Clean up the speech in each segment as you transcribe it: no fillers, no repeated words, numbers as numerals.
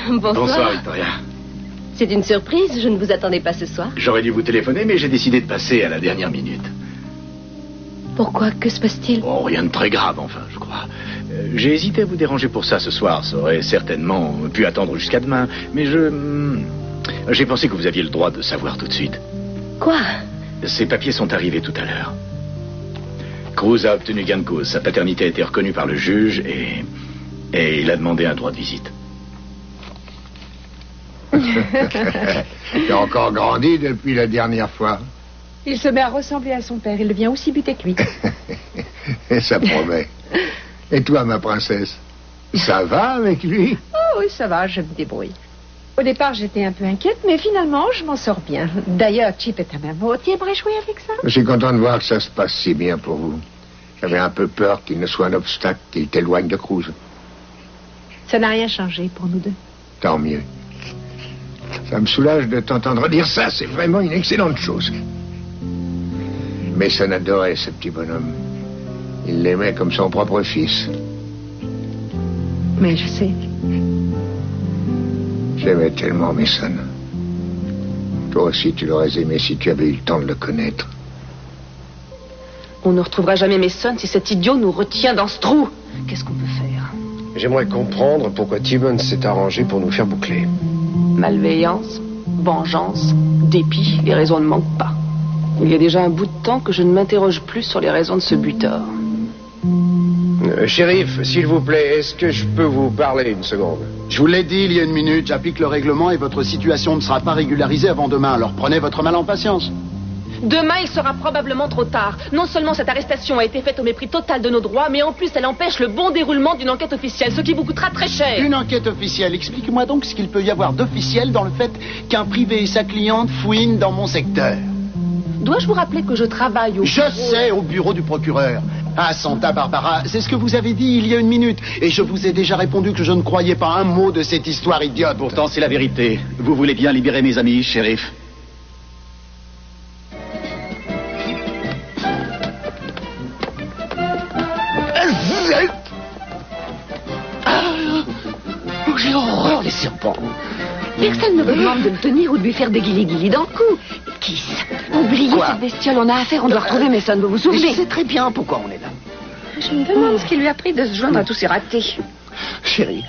Bonsoir. Bonsoir, Victoria. C'est une surprise, je ne vous attendais pas ce soir. J'aurais dû vous téléphoner, mais j'ai décidé de passer à la dernière minute. Pourquoi? Que se passe-t-il? Oh, rien de très grave, enfin, je crois. J'ai hésité à vous déranger pour ça ce soir. Ça aurait certainement pu attendre jusqu'à demain. Mais j'ai pensé que vous aviez le droit de savoir tout de suite. Quoi? Ces papiers sont arrivés tout à l'heure. Cruz a obtenu gain de cause. Sa paternité a été reconnue par le juge et il a demandé un droit de visite. Il a encore grandi depuis la dernière fois. Il se met à ressembler à son père. Il devient aussi buté que lui. Et ça promet. Et toi, ma princesse, ça va avec lui? Oh oui, ça va, je me débrouille. Au départ, j'étais un peu inquiète, mais finalement, je m'en sors bien. D'ailleurs, Chip est à ma mot. Tu aimerais jouer avec ça? Je suis content de voir que ça se passe si bien pour vous. J'avais un peu peur qu'il ne soit un obstacle, qu'il t'éloigne de Cruz. Ça n'a rien changé pour nous deux. Tant mieux. Ça me soulage de t'entendre dire ça. C'est vraiment une excellente chose. Mason adorait ce petit bonhomme. Il l'aimait comme son propre fils. Mais je sais. J'aimais tellement Mason. Toi aussi, tu l'aurais aimé si tu avais eu le temps de le connaître. On ne retrouvera jamais Mason si cet idiot nous retient dans ce trou. Qu'est-ce qu'on peut faire? J'aimerais comprendre pourquoi Timmons s'est arrangé pour nous faire boucler. Malveillance, vengeance, dépit, les raisons ne manquent pas. Il y a déjà un bout de temps que je ne m'interroge plus sur les raisons de ce butor. Shérif, s'il vous plaît, est-ce que je peux vous parler une seconde? Je vous l'ai dit il y a une minute, j'applique le règlement et votre situation ne sera pas régularisée avant demain, alors prenez votre mal en patience. Demain, il sera probablement trop tard. Non seulement cette arrestation a été faite au mépris total de nos droits, mais en plus, elle empêche le bon déroulement d'une enquête officielle, ce qui vous coûtera très cher. Une enquête officielle, expliquez-moi donc ce qu'il peut y avoir d'officiel dans le fait qu'un privé et sa cliente fouinent dans mon secteur. Dois-je vous rappeler que je travaille au... Je sais, au bureau du procureur. Ah, Santa Barbara, c'est ce que vous avez dit il y a une minute. Et je vous ai déjà répondu que je ne croyais pas un mot de cette histoire idiote. Pourtant, c'est la vérité. Vous voulez bien libérer mes amis, shérif? J'ai horreur des serpents. Personne ne vous demande de le tenir ou de lui faire des guilis-guilis dans le cou. Kiss, oubliez cette bestiole, on a affaire, on doit retrouver Mason, vous vous souvenez? Je sais très bien pourquoi on est là. Je me demande ce qui lui a pris de se joindre à tous ces ratés. Chérie,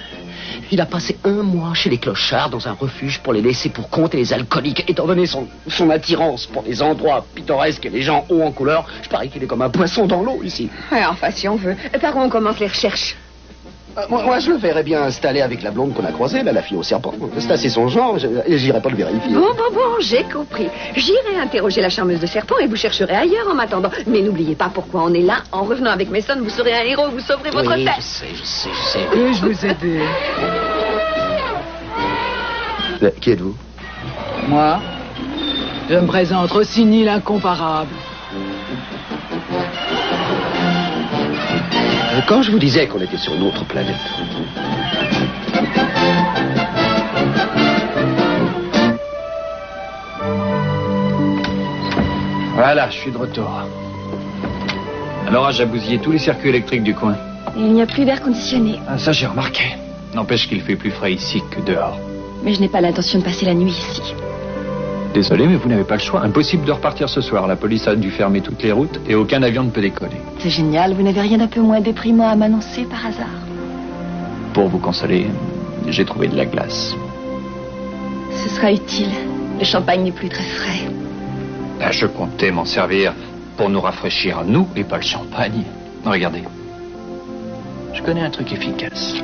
il a passé 1 mois chez les clochards dans un refuge pour les laisser pour compte et les alcooliques. Étant donné son attirance pour les endroits pittoresques et les gens hauts en couleur, je parie qu'il est comme un poisson dans l'eau ici. Ouais, enfin, si on veut. Par où on commence les recherches? Moi, je le verrais bien installé avec la blonde qu'on a croisée, là, la fille au serpent. C'est assez son genre, j'irai pas le vérifier. Bon, j'ai compris. J'irai interroger la charmeuse de serpent et vous chercherez ailleurs en m'attendant. Mais n'oubliez pas pourquoi on est là. En revenant avec Mason, vous serez un héros, vous sauverez votre tête. Je sais. Et je vous aide. Qui êtes-vous? Moi, je me présente Rossini l'incomparable. Quand je vous disais qu'on était sur une autre planète. Voilà, je suis de retour. Alors, j'ai bousillé tous les circuits électriques du coin. Il n'y a plus d'air conditionné. Ah, ça, j'ai remarqué. N'empêche qu'il fait plus frais ici que dehors. Mais je n'ai pas l'intention de passer la nuit ici. Désolé, mais vous n'avez pas le choix. Impossible de repartir ce soir. La police a dû fermer toutes les routes et aucun avion ne peut décoller. C'est génial, vous n'avez rien d'un peu moins déprimant à m'annoncer par hasard. Pour vous consoler, j'ai trouvé de la glace. Ce sera utile. Le champagne n'est plus très frais. Là, je comptais m'en servir pour nous rafraîchir à nous et pas le champagne. Regardez. Je connais un truc efficace.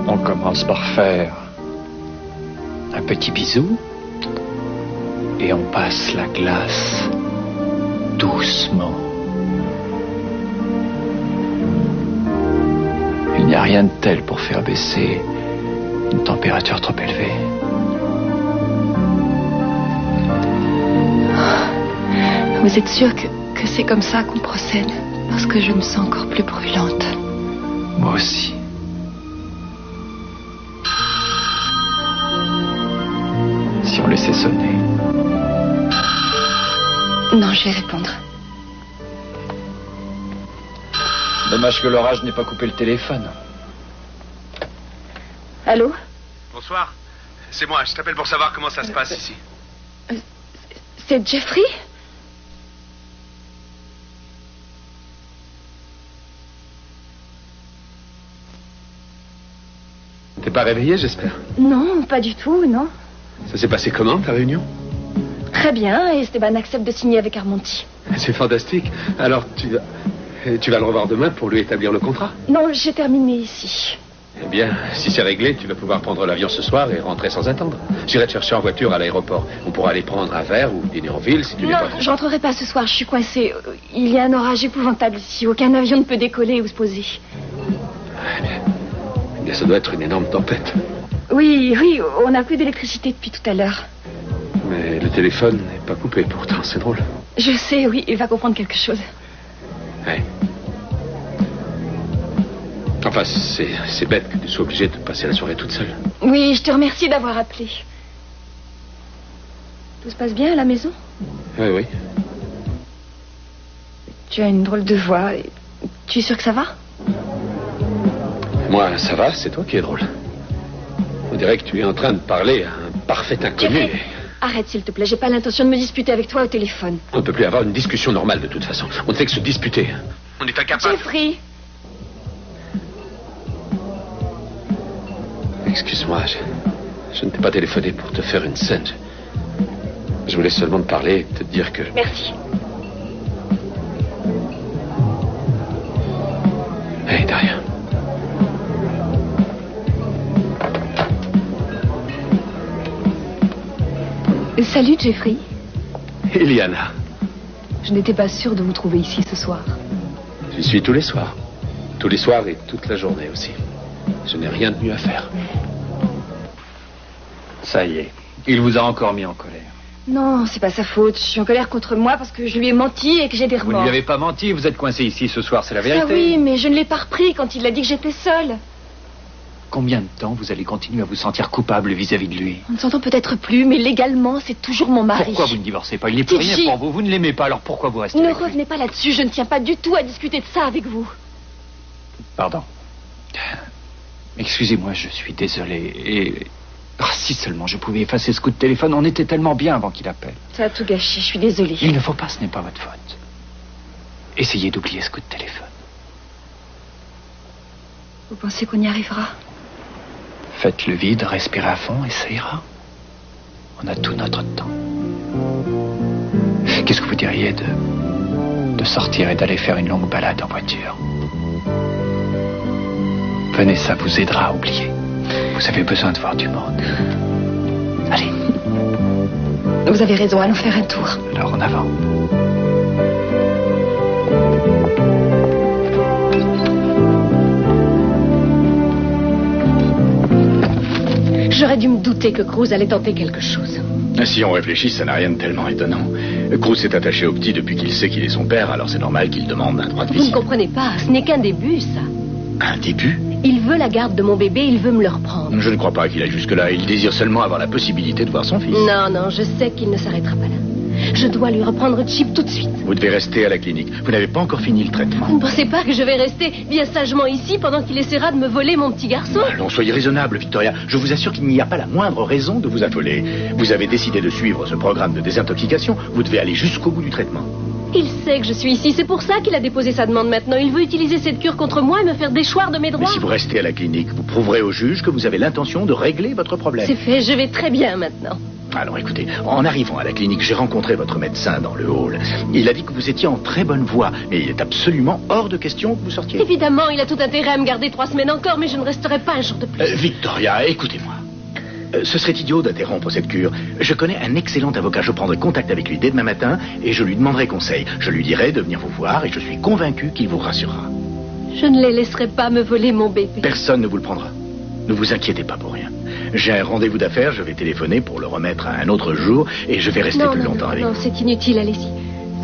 On commence par faire un petit bisou et on passe la glace doucement. Il n'y a rien de tel pour faire baisser une température trop élevée. Vous êtes sûr que c'est comme ça qu'on procède? Parce que je me sens encore plus brûlante. Moi aussi. Si on laissait sonner. Non, je vais répondre. Dommage que l'orage n'ait pas coupé le téléphone. Allô? Bonsoir. C'est moi, je t'appelle pour savoir comment ça se passe ici. C'est Jeffrey? T'es pas réveillé, j'espère? Non, pas du tout, non. Ça s'est passé comment, ta réunion? Très bien, et Esteban accepte de signer avec Armonti. C'est fantastique. Alors, tu vas le revoir demain pour lui établir le contrat? Non, j'ai terminé ici. Eh bien, si c'est réglé, tu vas pouvoir prendre l'avion ce soir et rentrer sans attendre. J'irai te chercher en voiture à l'aéroport. On pourra aller prendre un verre ou dîner en ville si tu n'es Non, pas... je rentrerai pas ce soir, je suis coincée. Il y a un orage épouvantable ici. Aucun avion ne peut décoller ou se poser. Eh bien, ça doit être une énorme tempête. Oui, on n'a plus d'électricité depuis tout à l'heure. Mais le téléphone n'est pas coupé pourtant, c'est drôle. Je sais, oui, il va comprendre quelque chose. Ouais. Enfin, c'est bête que tu sois obligée de passer la soirée toute seule. Oui, je te remercie d'avoir appelé. Tout se passe bien à la maison? Oui. Tu as une drôle de voix. Tu es sûr que ça va? Moi, ça va, c'est toi qui es drôle. On dirait que tu es en train de parler à un parfait inconnu. Jeffrey, arrête s'il te plaît, j'ai pas l'intention de me disputer avec toi au téléphone. On ne peut plus avoir une discussion normale de toute façon. On ne fait que se disputer. On est incapable. Jeffrey! Excuse-moi, je ne t'ai pas téléphoné pour te faire une scène. Je voulais seulement te parler et te dire que... Merci. Hey, de rien. Salut, Jeffrey. Iliana. Je n'étais pas sûre de vous trouver ici ce soir. J'y suis tous les soirs. Tous les soirs et toute la journée aussi. Je n'ai rien de mieux à faire. Ça y est, il vous a encore mis en colère. Non, c'est pas sa faute. Je suis en colère contre moi parce que je lui ai menti et que j'ai des Vous remords. ne lui avez pas menti, vous êtes coincé ici ce soir, c'est la vérité. Ah oui, mais je ne l'ai pas repris quand il a dit que j'étais seule. Combien de temps vous allez continuer à vous sentir coupable vis-à-vis de lui? On ne s'entend peut-être plus, mais légalement, c'est toujours mon mari. Pourquoi vous ne divorcez pas? Il n'est plus rien Gigi. pour vous, vous ne l'aimez pas, alors pourquoi vous restez Ne avec lui? revenez pas là-dessus, je ne tiens pas du tout à discuter de ça avec vous. Pardon. Excusez-moi, je suis désolé. Et... Ah, si seulement je pouvais effacer ce coup de téléphone, on était tellement bien avant qu'il appelle. Ça a tout gâché, je suis désolée. Il ne faut pas, ce n'est pas votre faute. Essayez d'oublier ce coup de téléphone. Vous pensez qu'on y arrivera? Faites le vide, respirez à fond et ça ira. On a tout notre temps. Qu'est-ce que vous diriez de sortir et d'aller faire une longue balade en voiture? Venez, ça vous aidera à oublier. Vous avez besoin de voir du monde. Allez. Vous avez raison, allons faire un tour. Alors en avant. J'aurais dû me douter que Cruz allait tenter quelque chose. Si on réfléchit, ça n'a rien de tellement étonnant. Cruz s'est attaché au petit depuis qu'il sait qu'il est son père, alors c'est normal qu'il demande un droit de Vous ne visite. comprenez pas, ce n'est qu'un début, ça. Un début? Il veut la garde de mon bébé, il veut me le reprendre. Je ne crois pas qu'il aille jusque-là. Il désire seulement avoir la possibilité de voir son fils. Non, je sais qu'il ne s'arrêtera pas là. Je dois lui reprendre Chip tout de suite. Vous devez rester à la clinique. Vous n'avez pas encore fini le traitement. Vous ne pensez pas que je vais rester bien sagement ici pendant qu'il essaiera de me voler mon petit garçon? Allons, soyez raisonnable, Victoria. Je vous assure qu'il n'y a pas la moindre raison de vous affoler. Vous avez décidé de suivre ce programme de désintoxication. Vous devez aller jusqu'au bout du traitement. Il sait que je suis ici, c'est pour ça qu'il a déposé sa demande maintenant. Il veut utiliser cette cure contre moi et me faire déchoir de mes Mais droits. si vous restez à la clinique, vous prouverez au juge que vous avez l'intention de régler votre problème. C'est fait, je vais très bien maintenant. Alors écoutez, en arrivant à la clinique, j'ai rencontré votre médecin dans le hall. Il a dit que vous étiez en très bonne voie, mais il est absolument hors de question que vous sortiez. Évidemment, il a tout intérêt à me garder 3 semaines encore, mais je ne resterai pas un jour de plus. Victoria, écoutez-moi. Ce serait idiot d'interrompre cette cure. Je connais un excellent avocat. Je prendrai contact avec lui dès demain matin et je lui demanderai conseil. Je lui dirai de venir vous voir et je suis convaincu qu'il vous rassurera. Je ne les laisserai pas me voler mon bébé. Personne ne vous le prendra. Ne vous inquiétez pas pour rien. J'ai un rendez-vous d'affaires, je vais téléphoner pour le remettre à un autre jour et je vais rester plus longtemps avec Non, vous. c'est inutile, allez-y.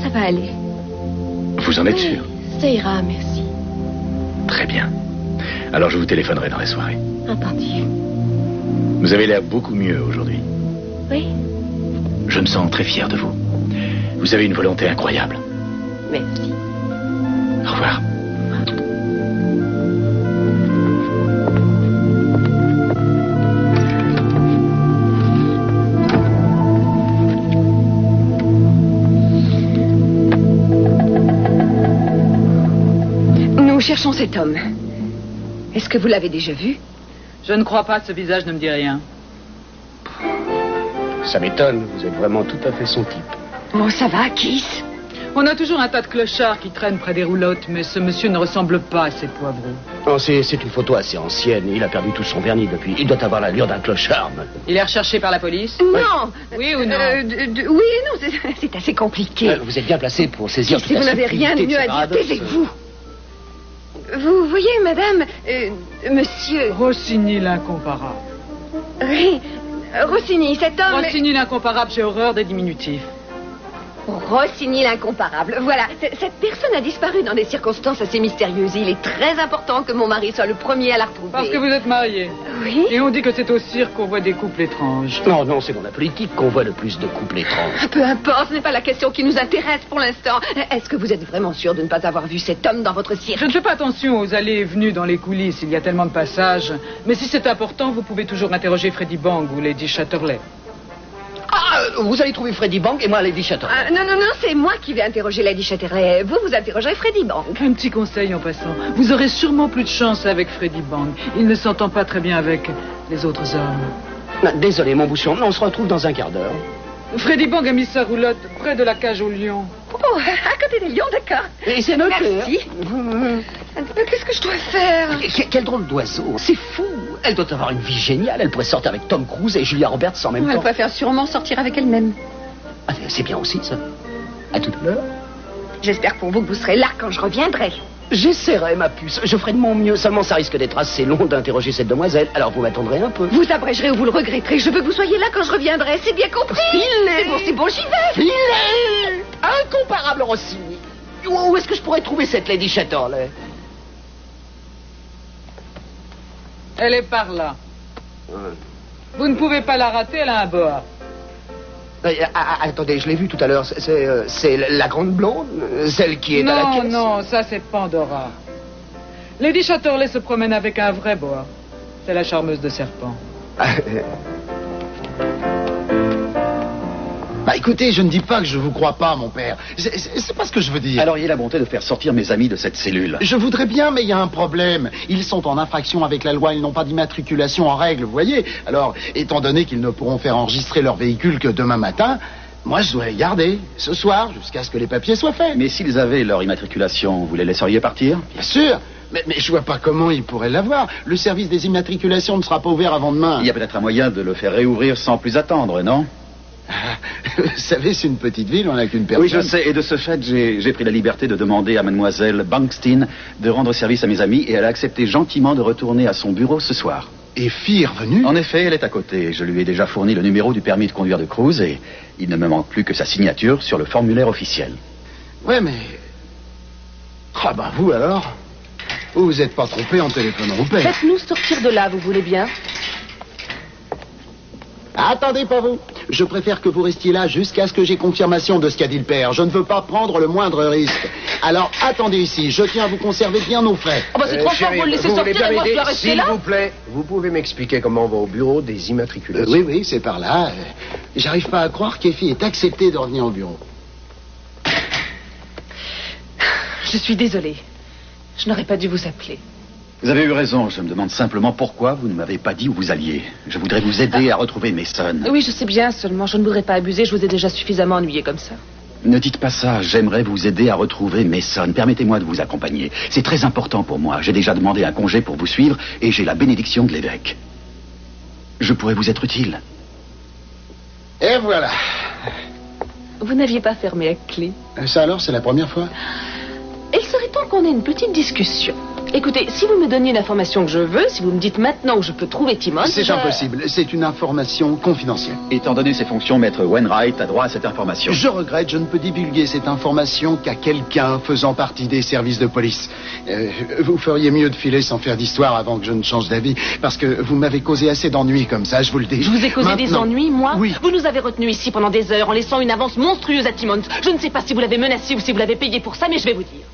Ça va aller. Vous en êtes sûr? Ça ira, merci. Très bien. Alors je vous téléphonerai dans la soirée. Entendu. Vous avez l'air beaucoup mieux aujourd'hui. Oui, Je me sens très fier de vous. Vous avez une volonté incroyable. merci. Au revoir. Nous cherchons cet homme. Est-ce que vous l'avez déjà vu? Je ne crois pas, ce visage ne me dit rien. Ça m'étonne, vous êtes vraiment tout à fait son type. Oh, ça va, Kiss? On a toujours un tas de clochards qui traînent près des roulottes, mais ce monsieur ne ressemble pas à ces poivrons. Non, c'est une photo assez ancienne. Il a perdu tout son vernis depuis. Il doit avoir l'allure d'un clochard. Il est recherché par la police? Non. Oui ou non? Oui et non, c'est assez compliqué. Vous êtes bien placé pour saisir toute Si la vous n'avez rien de mieux à dire, taisez-vous. Vous voyez, madame, monsieur... Rossini l'incomparable. Oui, Rossini, cet homme... Rossini l'incomparable, j'ai horreur des diminutifs. Rossini l'incomparable. Voilà, cette personne a disparu dans des circonstances assez mystérieuses. Il est très important que mon mari soit le premier à la retrouver. Parce que vous êtes mariés. Oui. Et on dit que c'est au cirque qu'on voit des couples étranges. Non, c'est dans la politique qu'on voit le plus de couples étranges. Peu importe, ce n'est pas la question qui nous intéresse pour l'instant. Est-ce que vous êtes vraiment sûr de ne pas avoir vu cet homme dans votre cirque? Je ne fais pas attention aux allées et venues dans les coulisses. Il y a tellement de passages. Mais si c'est important, vous pouvez toujours interroger Freddy Bang ou Lady Chatterley. Ah, vous allez trouver Freddy Bang et moi Lady Chatterley. Non, c'est moi qui vais interroger Lady Chatterley. Vous interrogerez Freddy Bang. Un petit conseil en passant. Vous aurez sûrement plus de chance avec Freddy Bang. Il ne s'entend pas très bien avec les autres hommes. Non, désolé, mon bouchon, mais on se retrouve dans un quart d'heure. Freddy Bang a mis sa roulotte près de la cage aux lions. Oh, à côté des lions, d'accord. Et c'est noté. Merci. Qu'est-ce que je dois faire? Quel drôle d'oiseau. C'est fou. Elle doit avoir une vie géniale. Elle pourrait sortir avec Tom Cruise et Julia Roberts en même temps. Elle préfère sûrement sortir avec elle-même. Ah, c'est bien aussi, ça. À tout à l'heure. J'espère pour vous que vous serez là quand je reviendrai. J'essaierai, ma puce. Je ferai de mon mieux. Seulement, ça risque d'être assez long d'interroger cette demoiselle. Alors, vous m'attendrez un peu. Vous abrégerez ou vous le regretterez. Je veux que vous soyez là quand je reviendrai. C'est bien compris. C'est bon, j'y vais. Filez. Incomparable Rossini. Où est-ce que je pourrais trouver cette Lady Chatterley? Elle est par là. Vous ne pouvez pas la rater, elle a un boa. Attendez, je l'ai vue tout à l'heure. C'est la grande blonde? Celle qui est à la caisse? Non, ça c'est Pandora. Lady Chatterley se promène avec un vrai boa. C'est la charmeuse de serpent. Bah écoutez, je ne dis pas que je vous crois pas, mon père. C'est pas ce que je veux dire. Alors, il y a la bonté de faire sortir mes amis de cette cellule. Je voudrais bien, mais il y a un problème. Ils sont en infraction avec la loi, ils n'ont pas d'immatriculation en règle, vous voyez. Alors, étant donné qu'ils ne pourront faire enregistrer leur véhicule que demain matin, moi je dois les garder ce soir jusqu'à ce que les papiers soient faits. Mais s'ils avaient leur immatriculation, vous les laisseriez partir? Bien sûr. Mais je vois pas comment ils pourraient l'avoir. Le service des immatriculations ne sera pas ouvert avant demain. Il y a peut-être un moyen de le faire réouvrir sans plus attendre, non? Vous savez, c'est une petite ville, on n'a qu'une personne. Oui, je sais, et de ce fait, j'ai pris la liberté de demander à mademoiselle Bankstein de rendre service à mes amis, et elle a accepté gentiment de retourner à son bureau ce soir. Et fille est revenue? En effet, elle est à côté. Je lui ai déjà fourni le numéro du permis de conduire de Cruz, et il ne me manque plus que sa signature sur le formulaire officiel. Ouais, mais... Ah bah vous alors? Vous vous êtes pas trompé en téléphonant au père. Faites-nous sortir de là, vous voulez bien? Attendez, pas vous. Je préfère que vous restiez là jusqu'à ce que j'ai confirmation de ce qu'a dit le père. Je ne veux pas prendre le moindre risque. Alors, attendez ici. Je tiens à vous conserver bien nos frais. Oh bah c'est trop fort, vous le laissez sortir et moi je dois rester là? S'il vous plaît, vous pouvez m'expliquer comment on va au bureau des immatriculations? Oui, c'est par là. J'arrive pas à croire qu'Effie ait accepté de revenir au bureau. Je suis désolée. Je n'aurais pas dû vous appeler. Vous avez eu raison, je me demande simplement pourquoi vous ne m'avez pas dit où vous alliez. Je voudrais vous aider à retrouver Mason. Oui, je sais bien, seulement je ne voudrais pas abuser, je vous ai déjà suffisamment ennuyé comme ça. Ne dites pas ça, j'aimerais vous aider à retrouver Mason. Permettez-moi de vous accompagner. C'est très important pour moi. J'ai déjà demandé un congé pour vous suivre et j'ai la bénédiction de l'évêque. Je pourrais vous être utile. Et voilà. Vous n'aviez pas fermé à clé. Ça alors, c'est la première fois? Il serait temps qu'on ait une petite discussion. Écoutez, si vous me donniez l'information que je veux, si vous me dites maintenant où je peux trouver Timmons... C'est impossible, c'est une information confidentielle. Étant donné ses fonctions, maître Wainwright a droit à cette information. Je regrette, je ne peux divulguer cette information qu'à quelqu'un faisant partie des services de police. Vous feriez mieux de filer sans faire d'histoire avant que je ne change d'avis, parce que vous m'avez causé assez d'ennuis comme ça, je vous le dis. Je vous ai causé des ennuis, moi? Oui. Vous nous avez retenus ici pendant des heures en laissant une avance monstrueuse à Timmons. Je ne sais pas si vous l'avez menacé ou si vous l'avez payé pour ça, mais je vais vous dire.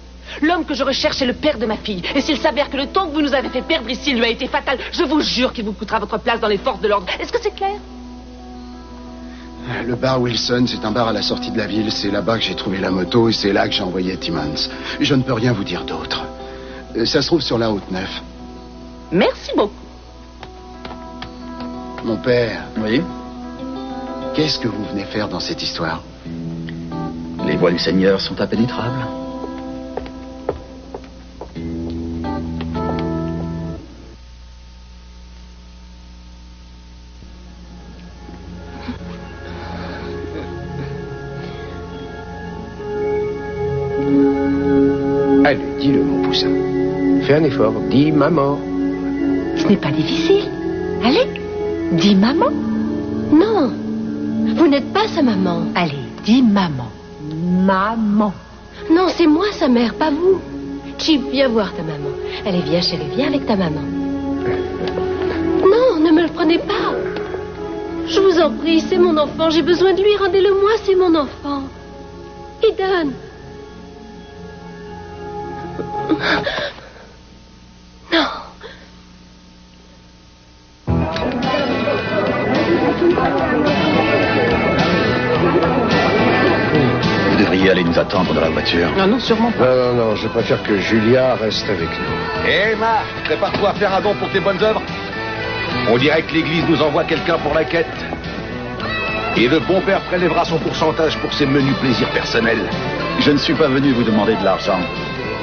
L'homme que je recherche est le père de ma fille. Et s'il s'avère que le temps que vous nous avez fait perdre ici lui a été fatal, je vous jure qu'il vous coûtera votre place dans les forces de l'ordre. Est-ce que c'est clair? Le bar Wilson, c'est un bar à la sortie de la ville. C'est là-bas que j'ai trouvé la moto et c'est là que j'ai envoyé Timmons. Je ne peux rien vous dire d'autre. Ça se trouve sur la Haute-Neuf. Merci beaucoup. Mon père. Oui. Qu'est-ce que vous venez faire dans cette histoire? Les voies du Seigneur sont impénétrables. Allez, dis-le, mon poussin. Fais un effort. Dis maman. Ce n'est pas difficile. Allez, dis maman. Non, vous n'êtes pas sa maman. Allez, dis maman. Maman. Non, c'est moi sa mère, pas vous. Chip, viens voir ta maman. Allez, viens chérie, viens avec ta maman. Non, ne me le prenez pas. Je vous en prie, c'est mon enfant, j'ai besoin de lui, rendez-le-moi, c'est mon enfant. Eden. Non. Vous devriez aller nous attendre dans la voiture. Non, non, sûrement pas. Non, je préfère que Julia reste avec nous. Hé, Ma, prépare-toi à faire un don pour tes bonnes œuvres. On dirait que l'église nous envoie quelqu'un pour la quête. Et le bon père prélèvera son pourcentage pour ses menus plaisirs personnels. Je ne suis pas venu vous demander de l'argent.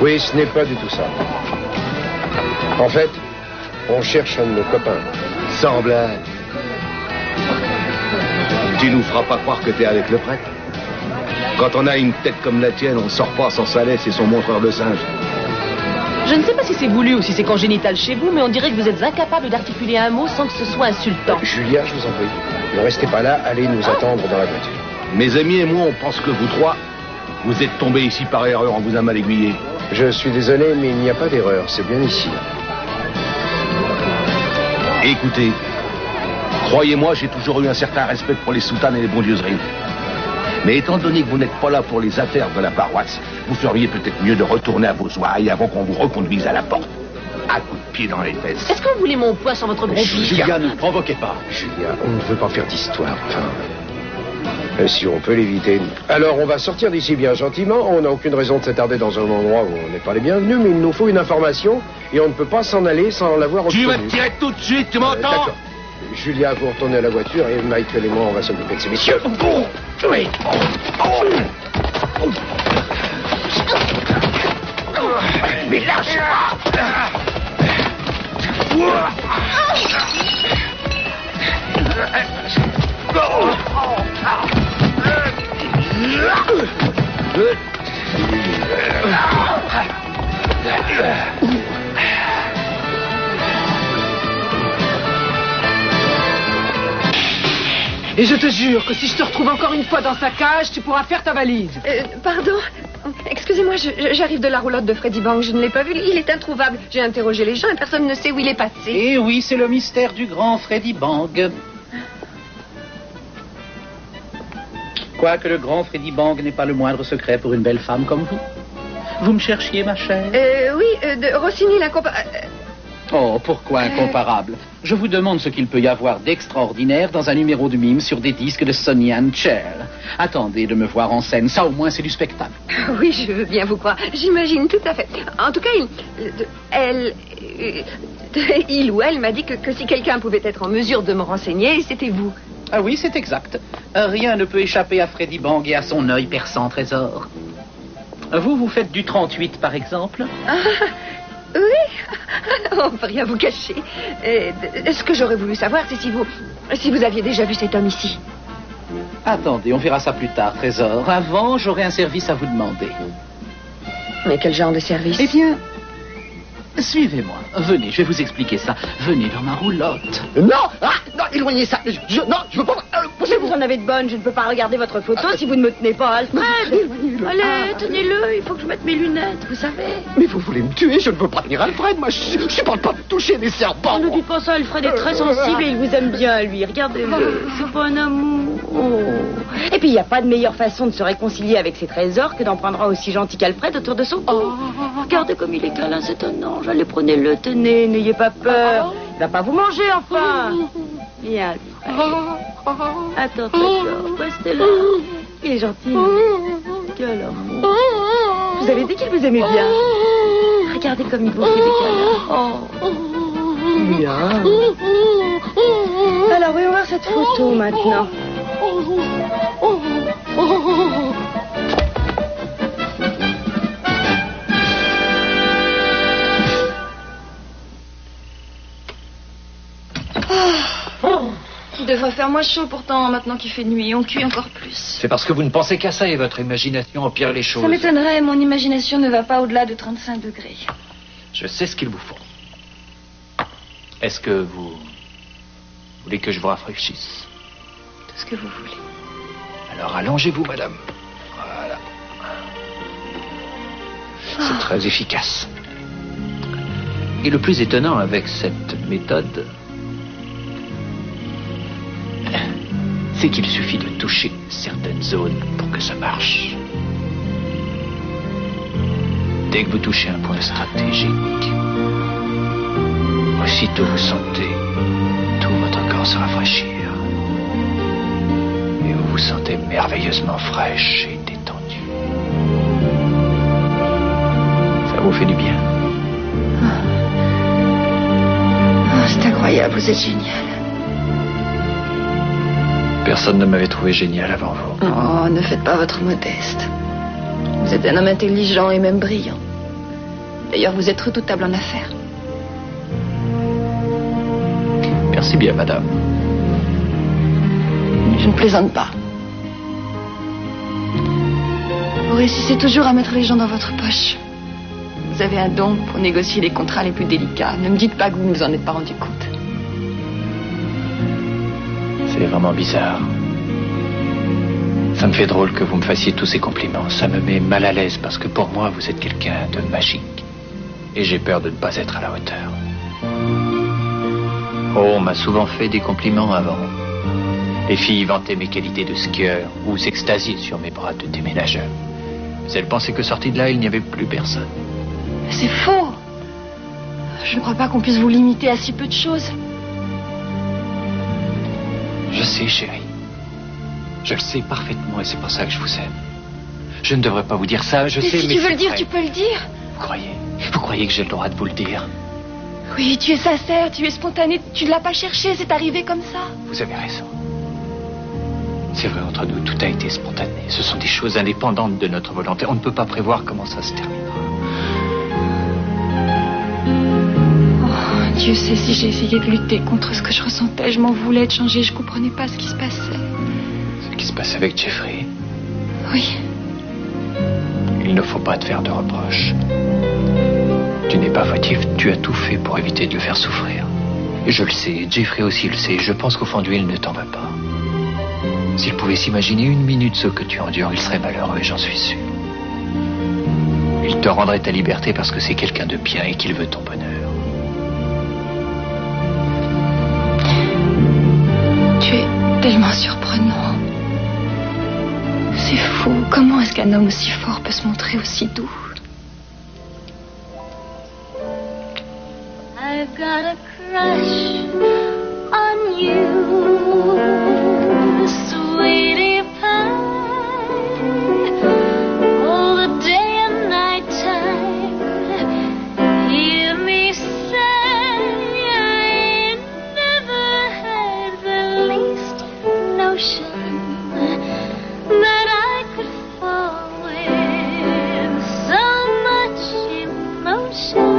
Oui, ce n'est pas du tout ça. En fait, on cherche un de nos copains. Sans blague. Tu nous feras pas croire que t'es avec le prêtre. Quand on a une tête comme la tienne, on sort pas sans sa laisse et son montreur de singe. Je ne sais pas si c'est voulu ou si c'est congénital chez vous, mais on dirait que vous êtes incapable d'articuler un mot sans que ce soit insultant. Julia, je vous en prie, ne restez pas là, allez nous attendre dans la voiture. Mes amis et moi, on pense que vous trois, vous êtes tombés ici par erreur, on vous a mal aiguillé. Je suis désolé, mais il n'y a pas d'erreur, c'est bien ici. Écoutez, croyez-moi, j'ai toujours eu un certain respect pour les soutanes et les bondieuseries. Mais étant donné que vous n'êtes pas là pour les affaires de la paroisse, vous feriez peut-être mieux de retourner à vos ouailles avant qu'on vous reconduise à la porte. À coups de pied dans les fesses. Est-ce que vous voulez mon poids sur votre gros pied? Julia, ne provoquez pas. Julia, on ne veut pas faire d'histoire, enfin... si on peut l'éviter. Alors, on va sortir d'ici bien gentiment. On n'a aucune raison de s'attarder dans un endroit où on n'est pas les bienvenus, mais il nous faut une information et on ne peut pas s'en aller sans l'avoir obtenue. Tu vas te tirer tout de suite, tu m'entends? D'accord. Julia, vous retournez à la voiture et Michael et moi, on va s'occuper de ces messieurs. Oui. Mais lâche-moi! Et je te jure que si je te retrouve encore une fois dans sa cage, tu pourras faire ta valise. Pardon. Excusez-moi, j'arrive de la roulotte de Freddy Bang. Je ne l'ai pas vu. Il est introuvable. J'ai interrogé les gens et personne ne sait où il est passé. Eh oui, c'est le mystère du grand Freddy Bang. Quoique le grand Freddy Bang n'ait pas le moindre secret pour une belle femme comme vous. Vous me cherchiez, ma chère? Oui, de Rossini, la Oh, pourquoi incomparable? Je vous demande ce qu'il peut y avoir d'extraordinaire dans un numéro de mime sur des disques de Sonny and Cher. Attendez de me voir en scène, ça au moins c'est du spectacle. Oui, je veux bien vous croire. J'imagine tout à fait. En tout cas, il ou elle m'a dit que si quelqu'un pouvait être en mesure de me renseigner, c'était vous. Ah oui, c'est exact. Rien ne peut échapper à Freddy Bang et à son œil perçant trésor. Vous faites du 38, par exemple? Oui, on ne peut rien vous cacher. Ce que j'aurais voulu savoir, c'est si vous aviez déjà vu cet homme ici. Attendez, on verra ça plus tard, trésor. Avant, j'aurai un service à vous demander. Mais quel genre de service? Eh bien, suivez-moi. Venez, je vais vous expliquer ça. Venez dans ma roulotte. Non, éloignez ça. Non, je veux pas... Vous en avez de bonnes, je ne peux pas regarder votre photo si vous ne me tenez pas, Alfred. Allez, tenez-le, il faut que je mette mes lunettes, vous savez. Mais vous voulez me tuer, je ne veux pas tenir Alfred. Moi, je supporte pas de toucher des serpents. Ne dites pas ça, Alfred est très sensible et il vous aime bien, lui. Regardez-le, c'est pas un amour. Oh. Et puis, il n'y a pas de meilleure façon de se réconcilier avec ses trésors que d'en prendre un aussi gentil qu'Alfred autour de son cou. Regardez comme il est câlin, c'est un ange. Allez, prenez-le, tenez, n'ayez pas peur. Il va pas vous manger, enfin. Viens, Alfred. Attends, restez là. Il est gentil. Quel amour. Vous avez dit qu'il vous aimait bien. Regardez comme il vous fait des câlins. Oh. Bien. Alors, voyons voir cette photo maintenant. Il devrait faire moins chaud pourtant maintenant qu'il fait nuit. On cuit encore plus. C'est parce que vous ne pensez qu'à ça et votre imagination empire les choses. Ça m'étonnerait, mon imagination ne va pas au-delà de 35 degrés. Je sais ce qu'il vous faut. Est-ce que vous voulez que je vous rafraîchisse? Tout ce que vous voulez. Alors allongez-vous, madame. Voilà. C'est très efficace. Et le plus étonnant avec cette méthode, c'est qu'il suffit de toucher certaines zones pour que ça marche. Dès que vous touchez un point stratégique, aussitôt vous sentez tout votre corps se rafraîchir. Et vous vous sentez merveilleusement fraîche et détendue. Ça vous fait du bien. C'est incroyable, vous êtes génial. Personne ne m'avait trouvé génial avant vous. Oh, ne faites pas votre modeste. Vous êtes un homme intelligent et même brillant. D'ailleurs, vous êtes redoutable en affaires. Merci bien, madame. Je ne plaisante pas. Vous réussissez toujours à mettre les gens dans votre poche. Vous avez un don pour négocier les contrats les plus délicats. Ne me dites pas que vous ne vous en êtes pas rendu compte. C'est vraiment bizarre. Ça me fait drôle que vous me fassiez tous ces compliments. Ça me met mal à l'aise parce que pour moi, vous êtes quelqu'un de magique. Et j'ai peur de ne pas être à la hauteur. Oh, on m'a souvent fait des compliments avant. Les filles vantaient mes qualités de skieur ou s'extasiaient sur mes bras de déménageur. Mais elles pensaient que sorti de là, il n'y avait plus personne. Mais c'est faux. Je ne crois pas qu'on puisse vous limiter à si peu de choses. Je sais, chérie. Je le sais parfaitement et c'est pour ça que je vous aime. Je ne devrais pas vous dire ça, je sais, mais si tu veux le dire, tu peux le dire. Vous croyez que j'ai le droit de vous le dire? Oui, tu es sincère, tu es spontané, tu ne l'as pas cherché, c'est arrivé comme ça. Vous avez raison. C'est vrai, entre nous, tout a été spontané. Ce sont des choses indépendantes de notre volonté. On ne peut pas prévoir comment ça se terminera. Oh, Dieu sait si j'ai essayé de lutter contre ce que je ressentais. Je m'en voulais de changer, je comprenais pas ce qui se passait. Ce qui se passe avec Jeffrey? Oui. Il ne faut pas te faire de reproches. Tu n'es pas fautif, tu as tout fait pour éviter de le faire souffrir. Et je le sais, Jeffrey aussi le sait. Je pense qu'au fond de lui, il ne t'en veut pas. S'il pouvait s'imaginer une minute ce que tu endures, il serait malheureux, j'en suis sûr. Il te rendrait ta liberté parce que c'est quelqu'un de bien et qu'il veut ton bonheur. Tu es tellement surprenant. C'est fou. Comment est-ce qu'un homme aussi fort peut se montrer aussi doux? I've got a crush on you, sweetie pie. All the day and night time, hear me say I never had the least notion that I could fall with so much emotion.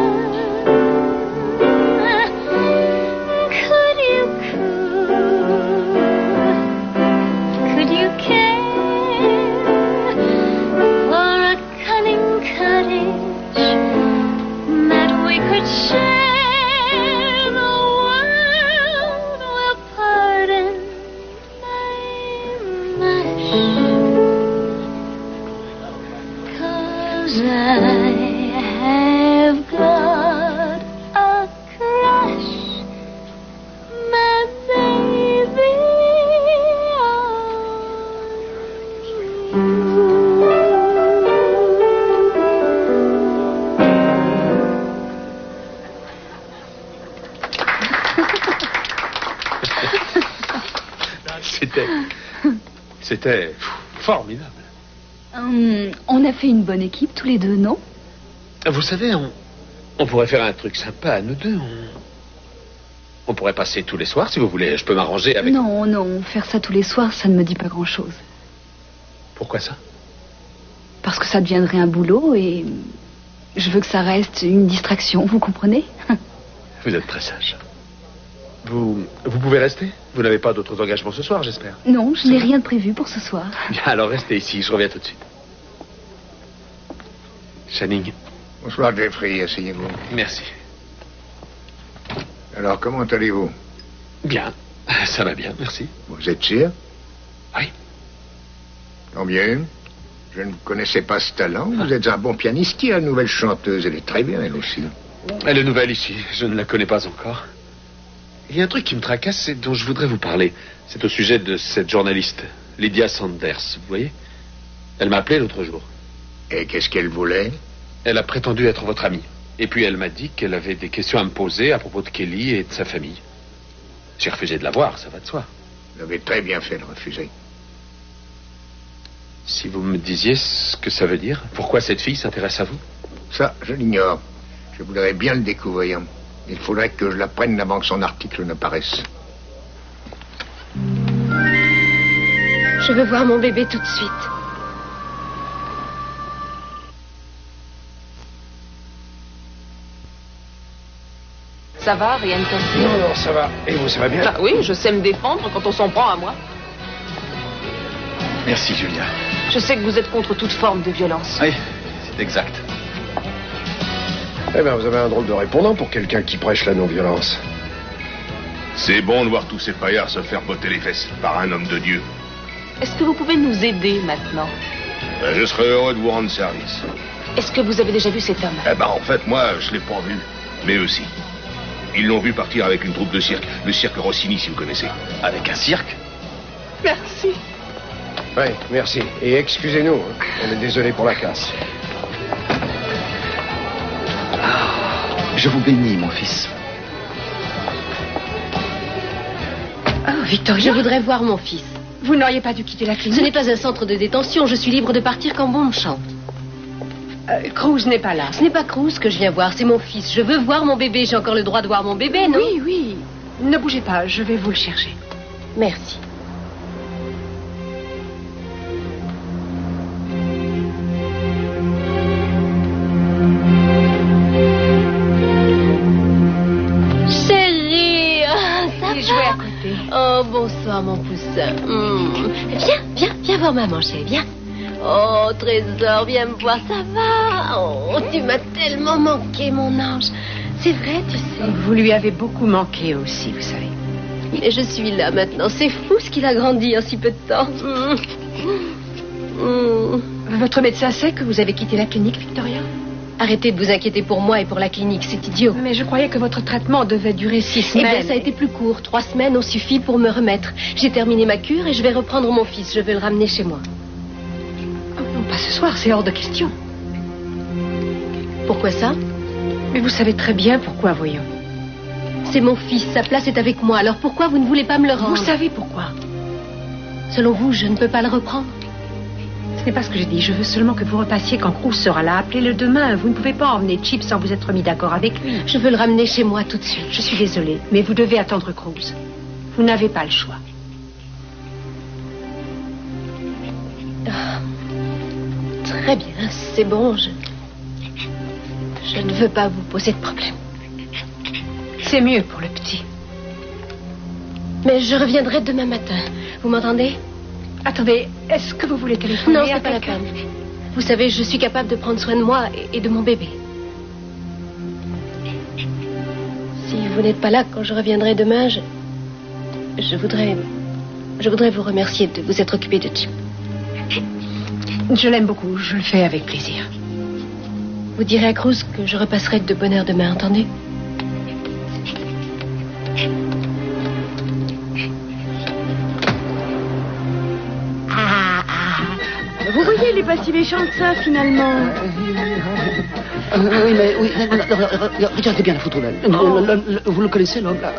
C'était formidable. On a fait une bonne équipe tous les deux, non? Vous savez, On pourrait faire un truc sympa, nous deux. On pourrait passer tous les soirs, si vous voulez. Je peux m'arranger avec... Non, non, faire ça tous les soirs, ça ne me dit pas grand-chose. Pourquoi ça? Parce que ça deviendrait un boulot et je veux que ça reste une distraction, vous comprenez? Vous êtes très sage. Vous pouvez rester? Vous n'avez pas d'autres engagements ce soir, j'espère? Non, je n'ai rien de prévu pour ce soir. Bien, alors restez ici, je reviens tout de suite. Channing. Bonsoir, Jeffrey, asseyez-vous. Merci. Alors, comment allez-vous? Bien, ça va bien, merci. Vous êtes sûr? Oui. Tant mieux. Je ne connaissais pas ce talent. Vous êtes un bon pianiste. Qui est la nouvelle chanteuse? Elle est très bien, elle aussi. Elle est nouvelle ici, je ne la connais pas encore. Il y a un truc qui me tracasse et dont je voudrais vous parler. C'est au sujet de cette journaliste, Lydia Sanders, vous voyez? Elle m'a appelé l'autre jour. Et qu'est-ce qu'elle voulait? Elle a prétendu être votre amie. Et puis elle m'a dit qu'elle avait des questions à me poser à propos de Kelly et de sa famille. J'ai refusé de la voir, ça va de soi. Vous avez très bien fait de refuser. Si vous me disiez ce que ça veut dire, pourquoi cette fille s'intéresse à vous? Ça, je l'ignore. Je voudrais bien le découvrir. Il faudrait que je la prenne avant que son article ne paraisse. Je veux voir mon bébé tout de suite. Ça va, rien de cassé? Non, non, ça va. Et vous, ça va bien? Bah oui, je sais me défendre quand on s'en prend à moi. Merci, Julia. Je sais que vous êtes contre toute forme de violence. Oui, c'est exact. Eh bien, vous avez un drôle de répondant pour quelqu'un qui prêche la non-violence. C'est bon de voir tous ces paillards se faire botter les fesses par un homme de Dieu. Est-ce que vous pouvez nous aider maintenant? Ben, je serais heureux de vous rendre service. Est-ce que vous avez déjà vu cet homme? Eh ben, en fait, moi, je l'ai pas vu. Mais eux aussi. Ils l'ont vu partir avec une troupe de cirque. Le cirque Rossini, si vous connaissez. Avec un cirque? Merci. Oui, merci. Et excusez-nous, hein. On est désolé pour la casse. Je vous bénis, mon fils. Oh, Victoria. Je voudrais voir mon fils. Vous n'auriez pas dû quitter la clinique? Ce n'est pas un centre de détention. Je suis libre de partir quand bon me chante. Cruz n'est pas là. Ce n'est pas Cruz que je viens voir, c'est mon fils. Je veux voir mon bébé. J'ai encore le droit de voir mon bébé, non? Oui, oui. Ne bougez pas, je vais vous le chercher. Merci. Chérie, ça jouez à côté. Oh, bonsoir, mon poussin. Viens voir maman, chérie, viens. Oh, Trésor, viens me voir, ça va? Oh, tu m'as tellement manqué, mon ange. C'est vrai, tu sais. Vous lui avez beaucoup manqué aussi, vous savez. Et je suis là maintenant. C'est fou ce qu'il a grandi en si peu de temps. Votre médecin sait que vous avez quitté la clinique, Victoria? Arrêtez de vous inquiéter pour moi et pour la clinique, c'est idiot. Mais je croyais que votre traitement devait durer 6 semaines. Eh bien, ça a été plus court. 3 semaines ont suffi pour me remettre. J'ai terminé ma cure et je vais reprendre mon fils. Je vais le ramener chez moi. Non, pas ce soir, c'est hors de question. Pourquoi ça? Mais vous savez très bien pourquoi, voyons. C'est mon fils, sa place est avec moi. Alors pourquoi vous ne voulez pas me le rendre? Vous savez pourquoi? Selon vous, je ne peux pas le reprendre? Ce n'est pas ce que j'ai dit. Je veux seulement que vous repassiez quand Cruz sera là. Appelez-le demain. Vous ne pouvez pas emmener Chip sans vous être mis d'accord avec lui. Je veux le ramener chez moi tout de suite. Je suis désolée, mais vous devez attendre Cruz. Vous n'avez pas le choix. Très bien, c'est bon. Je ne veux pas vous poser de problème. C'est mieux pour le petit. Mais je reviendrai demain matin. Vous m'entendez? Attendez, est-ce que vous voulez téléphoner? Non, c'est pas la peine. Vous savez, je suis capable de prendre soin de moi et de mon bébé. Si vous n'êtes pas là quand je reviendrai demain, je voudrais vous remercier de vous être occupé de Chip. Je l'aime beaucoup, je le fais avec plaisir. Vous direz à Cruz que je repasserai de bonne heure demain, entendu? Vous voyez, elle n'est pas si méchante ça, finalement. Oui, mais oui, regardez bien la photo là. Vous le connaissez, l'homme là?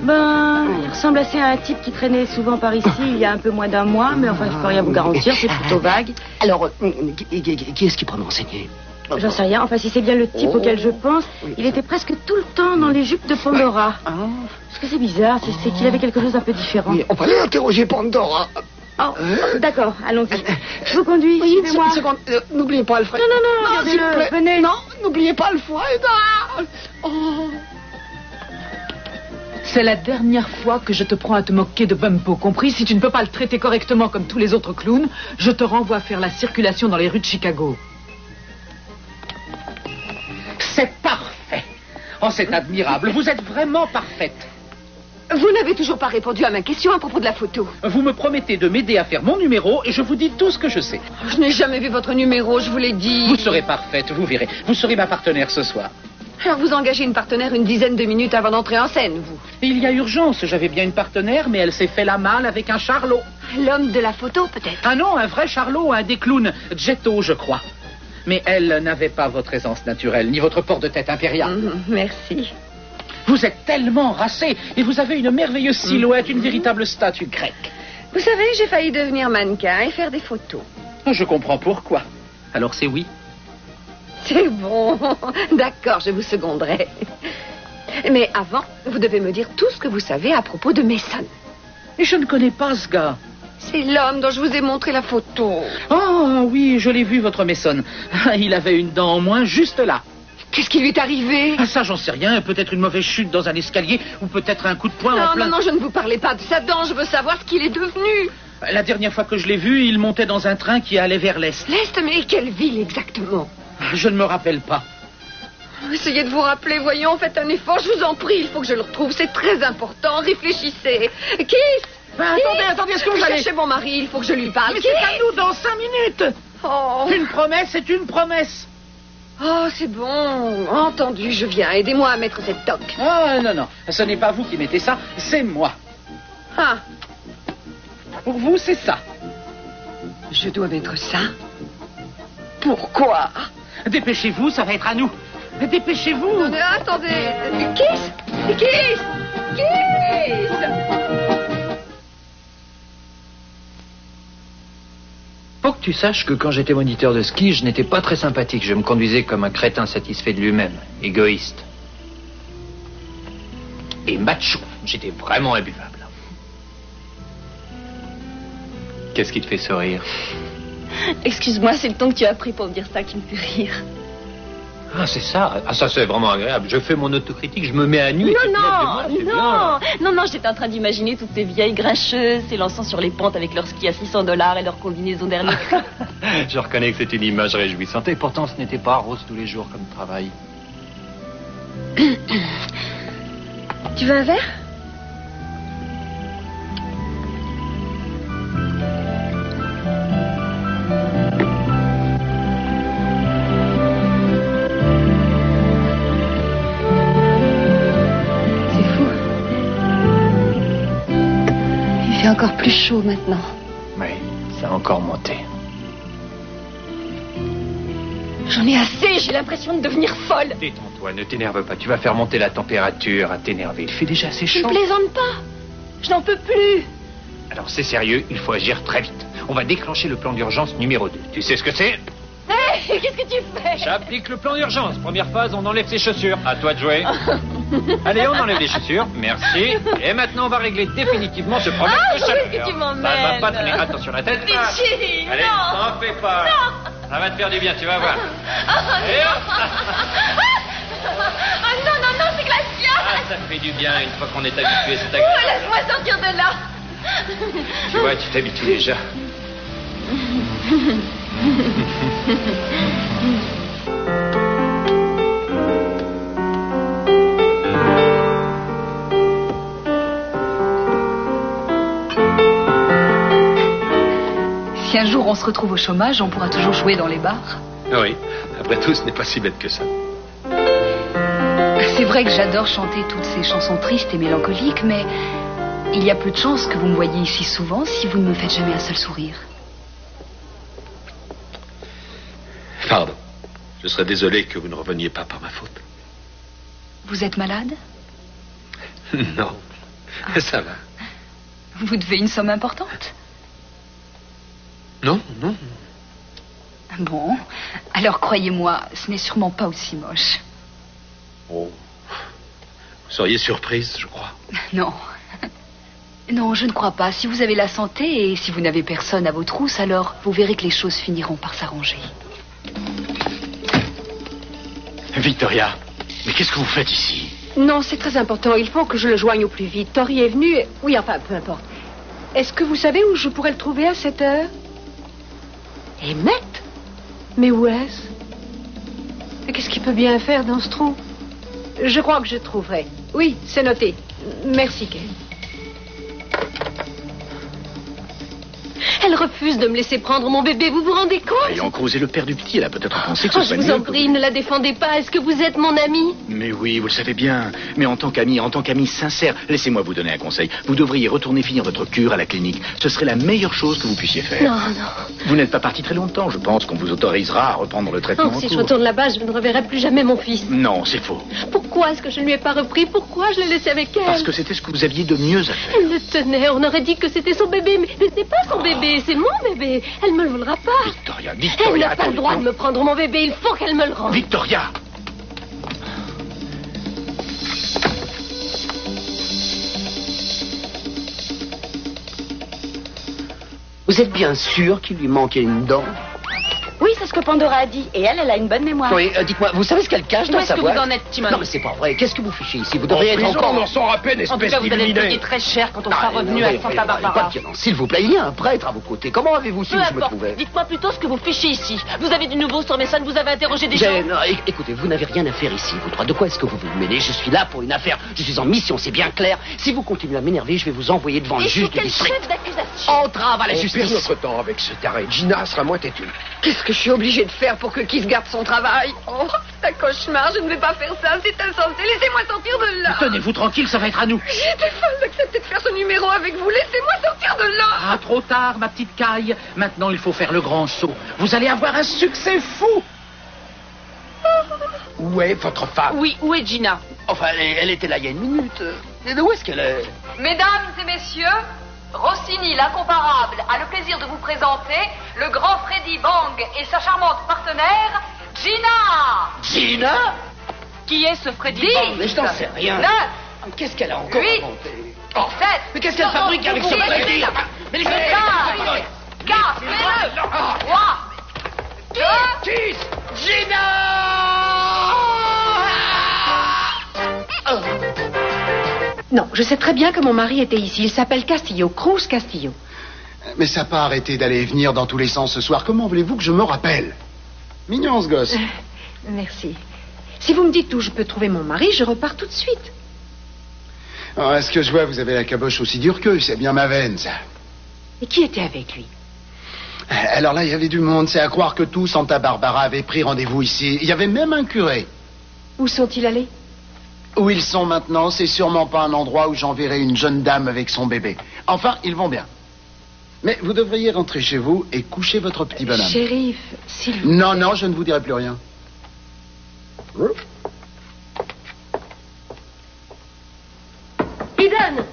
Ben, il ressemble assez à un type qui traînait souvent par ici il y a un peu moins d'un mois, mais enfin, je peux rien vous garantir, c'est plutôt vague. Alors, qui est-ce qui pourrait m'enseigner? J'en sais rien. Enfin, si c'est bien le type auquel je pense, il était presque tout le temps dans les jupes de Pandora. Ce que c'est bizarre, c'est qu'il avait quelque chose d'un peu différent. On va aller interroger Pandora. Oh, d'accord, allons-y. Je vous conduis, Oui, suivez-moi. une seconde. N'oubliez pas Alfred. Non, s'il vous regardez-le, plaît. venez. Non, n'oubliez pas Alfred. C'est la dernière fois que je te prends à te moquer de Bumpo, compris? Si tu ne peux pas le traiter correctement comme tous les autres clowns, je te renvoie faire la circulation dans les rues de Chicago. C'est parfait. Oh, c'est admirable. Vous êtes vraiment parfaite. Vous n'avez toujours pas répondu à ma question à propos de la photo. Vous me promettez de m'aider à faire mon numéro et je vous dis tout ce que je sais. Je n'ai jamais vu votre numéro, je vous l'ai dit. Vous serez parfaite, vous verrez. Vous serez ma partenaire ce soir. Alors vous engagez une partenaire une dizaine de minutes avant d'entrer en scène, vous. Il y a urgence. J'avais bien une partenaire, mais elle s'est fait la malle avec un charlot. L'homme de la photo, peut-être? Ah non, un vrai charlot, un des clowns. Jetto, je crois. Mais elle n'avait pas votre aisance naturelle, ni votre port de tête impérial. Merci. Vous êtes tellement racé et vous avez une merveilleuse silhouette, une véritable statue grecque. Vous savez, j'ai failli devenir mannequin et faire des photos. Je comprends pourquoi. Alors c'est oui. C'est bon. D'accord, je vous seconderai. Mais avant, vous devez me dire tout ce que vous savez à propos de Mason. Et je ne connais pas ce gars. C'est l'homme dont je vous ai montré la photo. Oh oui, je l'ai vu, votre Mason. Il avait une dent en moins juste là. Qu'est-ce qui lui est arrivé? Ah, ça, j'en sais rien. Peut-être une mauvaise chute dans un escalier ou peut-être un coup de poing en plein... Non, je ne vous parlais pas de sa dent. Je veux savoir ce qu'il est devenu. La dernière fois que je l'ai vu, il montait dans un train qui allait vers l'est. L'est, mais quelle ville exactement? Je ne me rappelle pas. Essayez de vous rappeler, voyons, faites un effort, je vous en prie. Il faut que je le retrouve, c'est très important. Réfléchissez. Kiss! Attendez, est-ce que vous allez... chercher mon mari, il faut que je lui parle. Mais c'est à nous dans 5 minutes. Oh. Une promesse, c'est une promesse. Oh, c'est bon. Entendu, je viens. Aidez-moi à mettre cette toque. Oh, non. Ce n'est pas vous qui mettez ça, c'est moi. Ah. Pour vous, c'est ça. Je dois mettre ça? Pourquoi? Dépêchez-vous, ça va être à nous. Dépêchez-vous. Non, attendez. Kiss! Kiss! Kiss! Faut que tu saches que quand j'étais moniteur de ski, je n'étais pas très sympathique. Je me conduisais comme un crétin satisfait de lui-même, égoïste. Et macho. J'étais vraiment imbuvable. Qu'est-ce qui te fait sourire? Excuse-moi, c'est le ton que tu as pris pour me dire ça qui me fait rire. Ah, c'est ça. Ah, ça, c'est vraiment agréable. Je fais mon autocritique, je me mets à nu. et tu te moques de moi, c'est bien. Non, j'étais en train d'imaginer toutes ces vieilles grincheuses s'élançant sur les pentes avec leurs skis à $600 et leur combinaison dernier cri. Je reconnais que c'est une image réjouissante. Et pourtant, ce n'était pas rose tous les jours comme travail. Tu veux un verre? Il fait encore plus chaud maintenant. Oui, ça a encore monté. J'en ai assez, j'ai l'impression de devenir folle. Détends-toi, ne t'énerve pas. Tu vas faire monter la température à t'énerver. Il fait déjà assez Je chaud. ne plaisante pas. Je n'en peux plus. Alors c'est sérieux, il faut agir très vite. On va déclencher le plan d'urgence numéro 2. Tu sais ce que c'est? Hé, qu'est-ce que tu fais? J'applique le plan d'urgence. Première phase, on enlève ses chaussures. À toi de jouer. Allez, on enlève les chaussures. Merci. Et maintenant, on va régler définitivement ce problème de chaleur. où est-ce que tu m'emmènes? Ça va pas donner. Attention la tête. Richie, Allez, non. t'en fais pas. Non. Ça va te faire du bien, tu vas voir. Oh, Et hop. Oh, non, c'est glacial. Ah, ça fait du bien une fois qu'on est habitué. C'est Oh, agréable. laisse-moi sortir de là. Tu vois, tu t'habitues déjà. Si un jour on se retrouve au chômage, on pourra toujours jouer dans les bars. Oui, après tout, ce n'est pas si bête que ça. C'est vrai que j'adore chanter toutes ces chansons tristes et mélancoliques, mais il y a peu de chances que vous me voyiez ici souvent si vous ne me faites jamais un seul sourire. Pardon. Je serais désolé que vous ne reveniez pas par ma faute. Vous êtes malade? Non, ça va. Vous devez une somme importante? Non. Bon, alors croyez-moi, ce n'est sûrement pas aussi moche. Oh. Vous seriez surprise, je crois. Non. Non, je ne crois pas. Si vous avez la santé et si vous n'avez personne à vos trousses, alors vous verrez que les choses finiront par s'arranger. Victoria, mais qu'est-ce que vous faites ici? Non, c'est très important. Il faut que je le joigne au plus vite. Tori est venu... Oui, enfin, peu importe. Est-ce que vous savez où je pourrais le trouver à cette heure? Emmett? Mais où est-ce? Et qu'est-ce qu'il peut bien faire dans ce trou? Je crois que je trouverai. Oui, c'est noté. Merci, Ken. Elle refuse de me laisser prendre mon bébé, vous vous rendez compte? Ayant causé le père du petit, elle a peut-être pensé que ce Oh, je serait vous mieux en prie, ne la défendez pas. Est-ce que vous êtes mon ami? Mais oui, vous le savez bien. Mais en tant qu'ami sincère, laissez-moi vous donner un conseil. Vous devriez retourner finir votre cure à la clinique. Ce serait la meilleure chose que vous puissiez faire. Non, non. Vous n'êtes pas parti très longtemps. Je pense qu'on vous autorisera à reprendre le traitement Oh, en si cours. je retourne là-bas, je ne reverrai plus jamais mon fils. Non, c'est faux. Pourquoi est-ce que je ne lui ai pas repris? Pourquoi je l'ai laissé avec elle? Parce que c'était ce que vous aviez de mieux à faire. Elle le tenait, on aurait dit que c'était son bébé, mais ce n'est pas son bébé, c'est mon bébé. Elle me le volera pas. Victoria, Elle n'a pas le droit de me prendre mon bébé, il faut qu'elle me le rende. Victoria! Vous êtes bien sûr qu'il lui manquait une dent? Oui, c'est ce que Pandora a dit. Et elle a une bonne mémoire. Oui, dites-moi, vous savez ce qu'elle cache Où dans est-ce sa que boîte? vous en êtes, Timon? Non, mais c'est pas vrai. Qu'est-ce que vous fichez ici? Vous devriez être encore... on en sort à peine, En tout espèce cas, vous allez le d'illuminé. payer très cher quand on sera revenu à Santa Pas Barbara. de violence. S'il vous plaît, il y a un prêtre à vos côtés. Comment avez-vous su Peu où je me importe. trouvais? Dites-moi plutôt ce que vous fichez ici. Vous avez du nouveau sur Mason, vous avez interrogé des gens. Non, écoutez, vous n'avez rien à faire ici, vous trois. De quoi est-ce que vous vous mêlez? Je suis là pour une affaire. Je suis en mission, c'est bien clair. Si vous continuez à m'énerver, je vais vous envoyer devant le Et juge sous de quel district. chef d'accusation? Entrave à la On perd justice. notre temps avec ce taré. Gina sera moins têtue. Qu'est-ce que je suis obligée de faire pour que Keith garde son travail? Oh, c'est un cauchemar, je ne vais pas faire ça, c'est insensé. Laissez-moi sortir de là. Tenez-vous tranquille, ça va être à nous. J'étais folle d'accepter de faire ce numéro avec vous. Laissez-moi sortir de là. Ah, trop tard, ma petite caille. Maintenant, il faut faire le grand saut. Vous allez avoir un succès fou. Où est votre femme? Oui, où est Gina? Enfin, elle était là il y a une minute. Et où est-ce qu'elle est? Mesdames et messieurs, Rossini, l'incomparable, a le plaisir de vous présenter le grand Freddy Bang et sa charmante partenaire, Gina. Gina? Qui est ce Freddy 10, Bang? Mais je n'en sais rien. 9, Qu'est-ce qu'elle a encore 8, inventé? 7, Mais qu'est-ce qu'elle fabrique avec ce Freddy? Mais les 5, 4, 3, 2, Non, je sais très bien que mon mari était ici. Il s'appelle Castillo, Cruz Castillo. Mais ça n'a pas arrêté d'aller et venir dans tous les sens ce soir. Comment voulez-vous que je me rappelle? Mignon, ce gosse. Merci. Si vous me dites où je peux trouver mon mari, je repars tout de suite. Oh, est-ce que je vois, vous avez la caboche aussi dure qu'eux? C'est bien ma veine, ça. Et qui était avec lui? Alors là, il y avait du monde. C'est à croire que tout Santa Barbara avait pris rendez-vous ici. Il y avait même un curé. Où sont-ils allés? Où ils sont maintenant, c'est sûrement pas un endroit où j'enverrai une jeune dame avec son bébé. Enfin, ils vont bien. Mais vous devriez rentrer chez vous et coucher votre petit bonhomme. Shérif, s'il vous... Non, non, je ne vous dirai plus rien. Eden!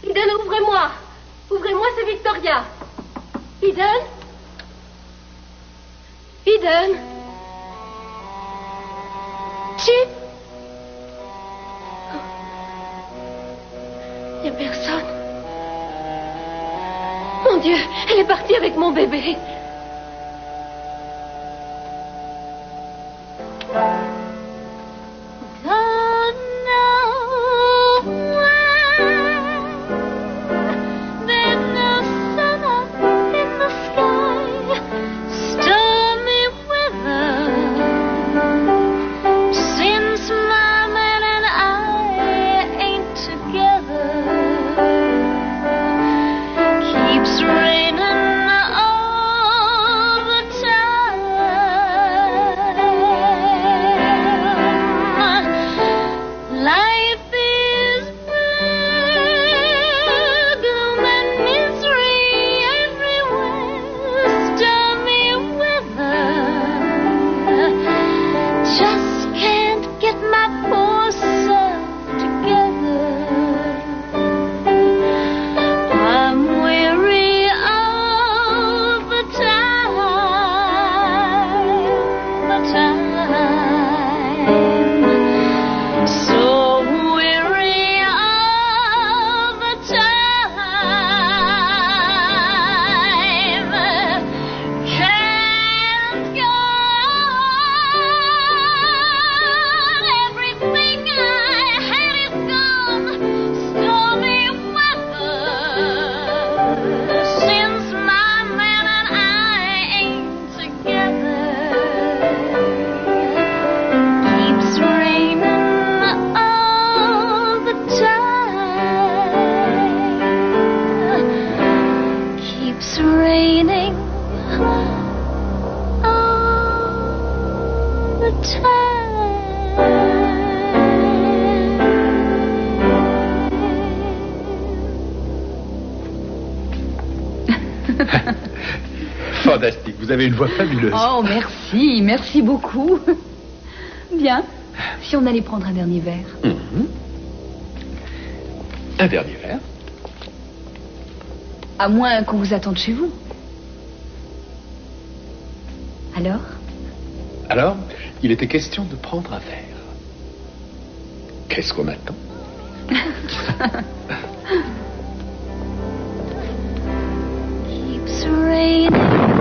Eden, ouvrez-moi! Ouvrez-moi, c'est Victoria! Eden? Eden? Chip? Il n'y a personne. Mon Dieu, elle est partie avec mon bébé. Keeps raining Fantastique, vous avez une voix fabuleuse. Oh, merci beaucoup. Bien, si on allait prendre un dernier verre. Un dernier verre. À moins qu'on vous attende chez vous. Alors, il était question de prendre un verre. Qu'est-ce qu'on attend? Keeps raining